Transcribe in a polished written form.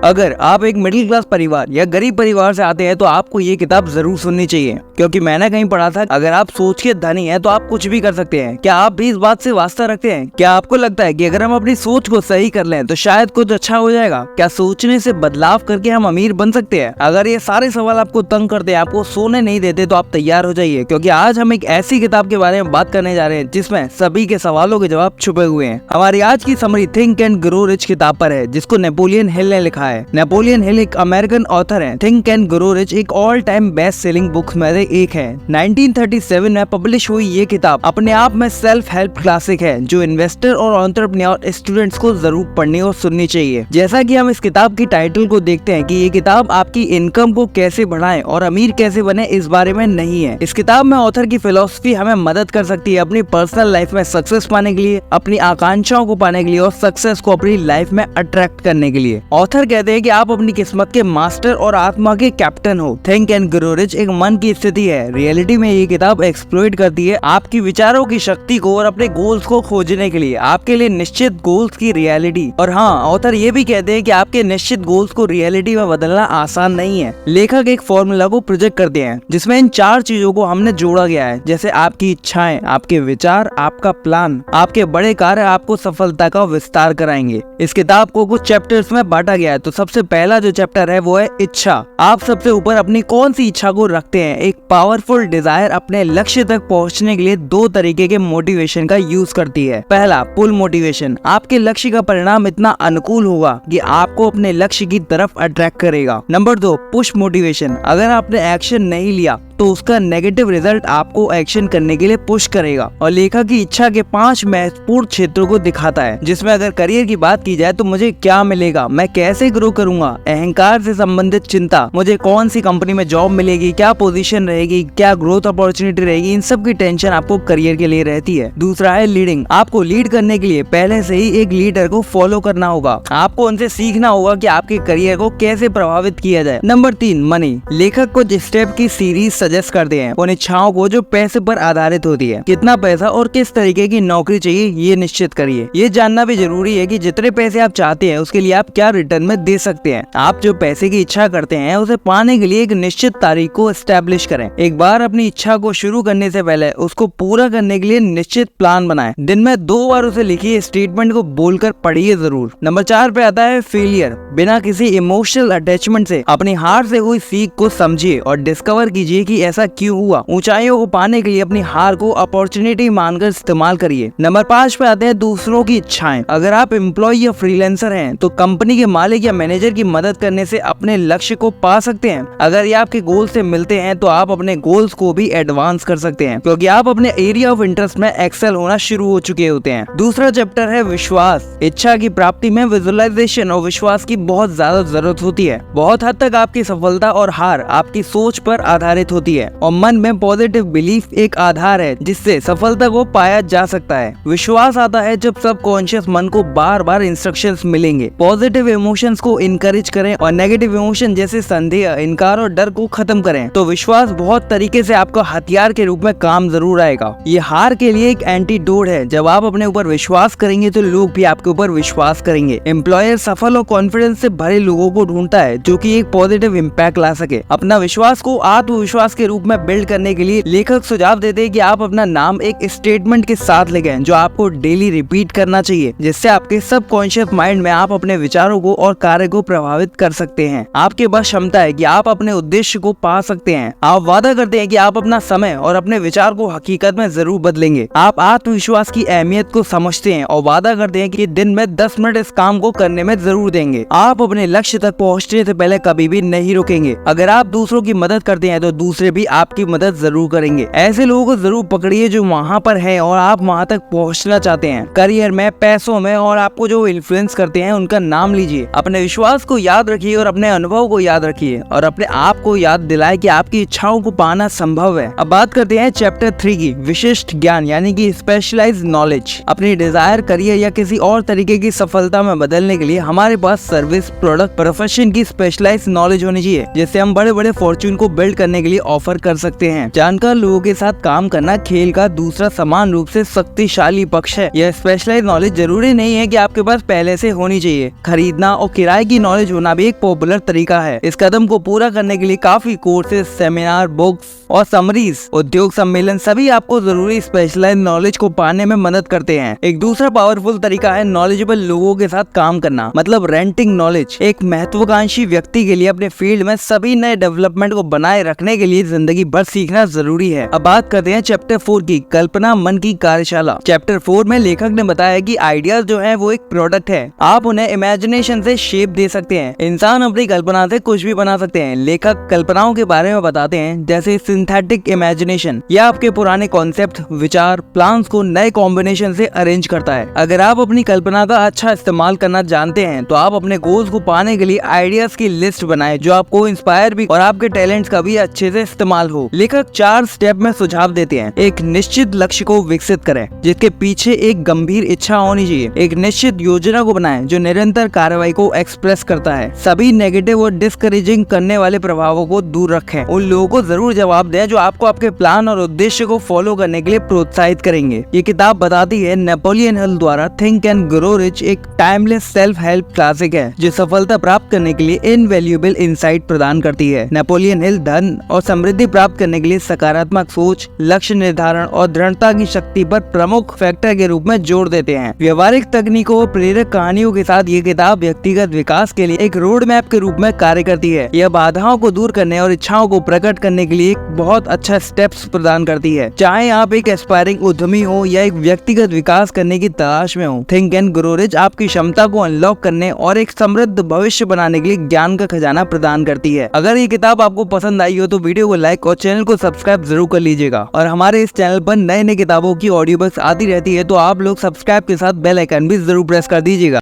अगर आप एक मिडिल क्लास परिवार या गरीब परिवार से आते हैं तो आपको ये किताब जरूर सुननी चाहिए, क्योंकि मैंने कहीं पढ़ा था अगर आप सोच के धनी हैं तो आप कुछ भी कर सकते हैं। क्या आप भी इस बात से वास्ता रखते हैं? क्या आपको लगता है कि अगर हम अपनी सोच को सही कर लें तो शायद कुछ अच्छा हो जाएगा? क्या सोचने से बदलाव करके हम अमीर बन सकते हैं? अगर ये सारे सवाल आपको तंग करते हैं, आपको सोने नहीं देते, तो आप तैयार हो जाइए, क्योंकि आज हम एक ऐसी किताब के बारे में बात करने जा रहे हैं जिसमें सभी के सवालों के जवाब छुपे हुए हैं। हमारी आज की summary think and grow rich किताब पर है, जिसको नेपोलियन हिल ने लिखा है। नेपोलियन हिल एक अमेरिकन ऑथर है। थिंक एंड ग्रो रिच एक all time best selling book में से एक है। 1937 में पब्लिश हुई ये किताब अपने आप में सेल्फ हेल्प क्लासिक है, जो इन्वेस्टर और एंटरप्रेन्योर स्टूडेंट्स को जरूर पढ़नी और सुननी चाहिए। जैसा कि हम इस किताब की टाइटल को देखते हैं कि ये किताब आपकी इनकम को कैसे बढ़ाएं और अमीर कैसे बने इस बारे में नहीं है। इस किताब में ऑथर की फिलॉसफी हमें मदद कर सकती है अपनी पर्सनल लाइफ में सक्सेस पाने के लिए, अपनी आकांक्षाओं को पाने के लिए और सक्सेस को अपनी लाइफ में अट्रैक्ट करने के लिए। ऑथर कहते हैं कि आप अपनी किस्मत के मास्टर और आत्मा के कैप्टन हो। थिंक एंड ग्रो रिच एक मन की स्थिति है। रियलिटी में ये किताब एक्सप्लोइट करती है आपकी विचारों की शक्ति को और अपने गोल्स को खोजने के लिए आपके लिए निश्चित गोल्स की रियलिटी। और हाँ, ऑथर ये भी कहते हैं कि आपके निश्चित गोल्स को रियलिटी में बदलना आसान नहीं है। लेखक एक फॉर्मूला को प्रोजेक्ट करते हैं जिसमें इन 4 चीजों को हमने जोड़ा गया है, जैसे आपकी इच्छाएं, आपके विचार, आपका प्लान, आपके बड़े कार्य आपको सफलता का विस्तार कराएंगे। इस किताब को कुछ चैप्टर्स में बांटा गया है। तो सबसे पहला जो चैप्टर है वो है इच्छा। आप सबसे ऊपर अपनी कौन सी इच्छा को रखते हैं? एक पावरफुल डिजायर अपने लक्ष्य तक पहुंचने के लिए 2 तरीके के मोटिवेशन का यूज करती है। पहला, पुल मोटिवेशन। आपके लक्ष्य का परिणाम इतना अनुकूल होगा कि आपको अपने लक्ष्य की तरफ अट्रैक्ट करेगा। Number 2, push motivation. अगर आपने एक्शन नहीं लिया तो उसका नेगेटिव रिजल्ट आपको एक्शन करने के लिए पुश करेगा। और लेखक की इच्छा के 5 महत्वपूर्ण क्षेत्रों को दिखाता है, जिसमें अगर करियर की बात की जाए तो मुझे क्या मिलेगा, मैं कैसे ग्रो करूंगा, अहंकार से संबंधित चिंता, मुझे कौन सी कंपनी में जॉब मिलेगी, क्या पोजीशन रहेगी, क्या ग्रोथ अपॉर्चुनिटी रहेगी, इन सब की टेंशन आपको करियर के लिए रहती है। दूसरा है लीडिंग। आपको लीड करने के लिए पहले से ही एक लीडर को फॉलो करना होगा। आपको उनसे सीखना होगा कि आपके करियर को कैसे प्रभावित किया जाए। Number 3, money. लेखक कुछ स्टेप की सीरीज सजेस्ट करते हैं उन इच्छाओं को जो पैसे पर आधारित होती है। कितना पैसा और किस तरीके की नौकरी चाहिए ये निश्चित करिए। ये जानना भी जरूरी है कि जितने पैसे आप चाहते हैं उसके लिए आप क्या रिटर्न में दे सकते हैं। आप जो पैसे की इच्छा करते हैं उसे पाने के लिए एक निश्चित तारीख को एस्टेब्लिश करें। एक बार अपनी इच्छा को शुरू करने से पहले उसको पूरा करने के लिए निश्चित प्लान बनाएं। दिन में 2 बार उसे लिखिए, स्टेटमेंट को बोलकर पढ़िए जरूर। नंबर 4 पे आता है फेलियर। बिना किसी इमोशनल अटैचमेंट से अपनी हार से हुई सीख को समझिए और डिस्कवर कीजिए कि ऐसा क्यों हुआ। ऊंचाइयों को पाने के लिए अपनी हार को अपॉर्चुनिटी मानकर इस्तेमाल करिए। नंबर 5 पे आते हैं दूसरों की इच्छाएं। अगर आप एम्प्लॉय या फ्रीलांसर हैं तो कंपनी के मालिक या मैनेजर की मदद करने से अपने लक्ष्य को पा सकते हैं। अगर ये आपके गोल से मिलते हैं तो आप अपने गोल्स को भी एडवांस कर सकते हैं, क्योंकि आप अपने एरिया ऑफ इंटरेस्ट में एक्सेल होना शुरू हो चुके होते हैं। दूसरा चैप्टर है विश्वास। इच्छा की प्राप्ति में विजुअलाइजेशन और विश्वास की बहुत ज्यादा जरूरत होती है। बहुत हद तक आपकी सफलता और हार आपकी सोच पर आधारित होती है और मन में पॉजिटिव बिलीफ एक आधार है जिससे सफलता को पाया जा सकता है। विश्वास आता है जब सबकॉन्शियस मन को बार बार इंस्ट्रक्शंस मिलेंगे। पॉजिटिव इमोशंस को इनकरेज करें और नेगेटिव इमोशन जैसे संदेह, इनकार और डर को खत्म करें। तो विश्वास बहुत तरीके से आपका हथियार के रूप में काम जरूर आएगा। ये हार के लिए एक एंटीडोट है। जब आप अपने ऊपर विश्वास करेंगे तो लोग भी आपके ऊपर विश्वास करेंगे। एम्प्लॉयर सफल और कॉन्फिडेंस से भरे लोगों को ढूंढता है जो कि एक पॉजिटिव इम्पैक्ट ला सके। अपना विश्वास को आत्मविश्वास के रूप में बिल्ड करने के लिए लेखक सुझाव देते हैं कि आप अपना नाम एक स्टेटमेंट के साथ लिखें जो आपको डेली रिपीट करना चाहिए, जिससे आपके सबकॉन्शियस माइंड में आप अपने विचारों को और कार्य को प्रभावित कर सकते हैं। आपके पास क्षमता है कि आप अपने उद्देश्य को पा सकते हैं। आप वादा करते हैं कि आप अपना समय और अपने विचार को हकीकत में जरूर बदलेंगे। आप आत्मविश्वास की अहमियत को समझते हैं और वादा करते हैं कि दिन में 10 मिनट इस काम को करने में जरूर देंगे। आप अपने लक्ष्य तक पहुँचने से पहले कभी भी नहीं रुकेंगे। अगर आप दूसरों की मदद करते हैं तो दूसरे भी आपकी मदद जरूर करेंगे। ऐसे लोगों को जरूर पकड़िए जो वहाँ पर हैं और आप वहाँ तक पहुँचना चाहते हैं, करियर में, पैसों में, और आपको जो इन्फ्लुएंस करते हैं उनका नाम लीजिए। अपने विश्वास को याद रखिए और अपने अनुभव को याद रखिए और अपने आप को याद दिलाए कि आपकी इच्छाओं को पाना संभव है। अब बात करते हैं चैप्टर 3 की, विशिष्ट ज्ञान यानी कि स्पेशलाइज्ड नॉलेज। अपनी डिजायर, करियर या किसी और तरीके की सफलता में बदलने के लिए हमारे पास सर्विस, प्रोडक्ट, प्रोफेशन की स्पेशलाइज्ड नॉलेज होनी चाहिए, जिससे हम बड़े बड़े फॉर्चून को बिल्ड करने के लिए ऑफर कर सकते हैं। जानकार लोगों के साथ काम करना खेल का दूसरा समान रूप से शक्तिशाली पक्ष है। यह स्पेशलाइज नॉलेज जरूरी नहीं है कि आपके पास पहले से होनी चाहिए। खरीदना और किराए की नॉलेज होना भी एक पॉपुलर तरीका है। इस कदम को पूरा करने के लिए काफी कोर्सेज, सेमिनार, बुक्स और समरीज, उद्योग सम्मेलन सभी आपको जरूरी स्पेशलाइज नॉलेज को पाने में मदद करते हैं। एक दूसरा पावरफुल तरीका है नॉलेजेबल लोगों के साथ काम करना, मतलब रेंटिंग नॉलेज। एक महत्वाकांक्षी व्यक्ति के लिए अपने फील्ड में सभी नए डेवलपमेंट को बनाए रखने के लिए जिंदगी भर सीखना जरूरी है। अब बात करते हैं चैप्टर 4 की, कल्पना मन की कार्यशाला। चैप्टर 4 में लेखक ने बताया कि आइडियाज जो है वो एक प्रोडक्ट है, आप उन्हें इमेजिनेशन से शेप दे सकते हैं। इंसान अपनी कल्पना से कुछ भी बना सकते हैं। लेखक कल्पनाओं के बारे में बताते हैं जैसे सिंथेटिक इमेजिनेशन, या आपके पुराने कॉन्सेप्ट, विचार, प्लान्स को नए कॉम्बिनेशन से अरेंज करता है। अगर आप अपनी कल्पना का अच्छा इस्तेमाल करना जानते हैं तो आप अपने गोल्स को पाने के लिए आइडियाज की लिस्ट बनाएं जो आपको इंस्पायर भी और आपके टैलेंट्स का भी अच्छे से इस्तेमाल हो। लेखक 4 स्टेप में सुझाव देते हैं। एक निश्चित लक्ष्य को विकसित करें जिसके पीछे एक गंभीर इच्छा होनी चाहिए। एक निश्चित योजना को बनाएं जो निरंतर कार्रवाई को एक्सप्रेस करता है। सभी नेगेटिव और डिस्करेजिंग करने वाले प्रभावों को दूर रखें। उन लोगों को जरूर जवाब दें जो आपको आपके प्लान और उद्देश्य को फॉलो करने के लिए प्रोत्साहित करेंगे। ये किताब बताती है नेपोलियन हिल द्वारा थिंक एंड ग्रो रिच एक टाइमलेस सेल्फ हेल्प क्लासिक है जो सफलता प्राप्त करने के लिए इनवैल्यूएबल इंसाइट प्रदान करती है। नेपोलियन हिल धन और समृद्धि प्राप्त करने के लिए सकारात्मक सोच, लक्ष्य निर्धारण और दृढ़ता की शक्ति पर प्रमुख फैक्टर के रूप में जोड़ देते हैं। व्यवहारिक तकनीकों और प्रेरक कहानियों के साथ ये किताब व्यक्तिगत विकास के लिए एक रोड मैप के रूप में कार्य करती है। यह बाधाओं को दूर करने और इच्छाओं को प्रकट करने के लिए एक बहुत अच्छा स्टेप्स प्रदान करती है। चाहे आप एक एस्पायरिंग उद्यमी हो या एक व्यक्तिगत विकास करने की तलाश में हो, थिंक एंड ग्रो रिच आपकी क्षमता को अनलॉक करने और एक समृद्ध भविष्य बनाने के लिए ज्ञान का खजाना प्रदान करती है। अगर ये किताब आपको पसंद आई हो तो वीडियो को लाइक और चैनल को सब्सक्राइब जरूर कर लीजिएगा। और हमारे इस चैनल पर नए नए किताबों की ऑडियो बुक्स आती रहती है तो आप लोग सब्सक्राइब के साथ बेल आइकन भी जरूर प्रेस कर दीजिएगा।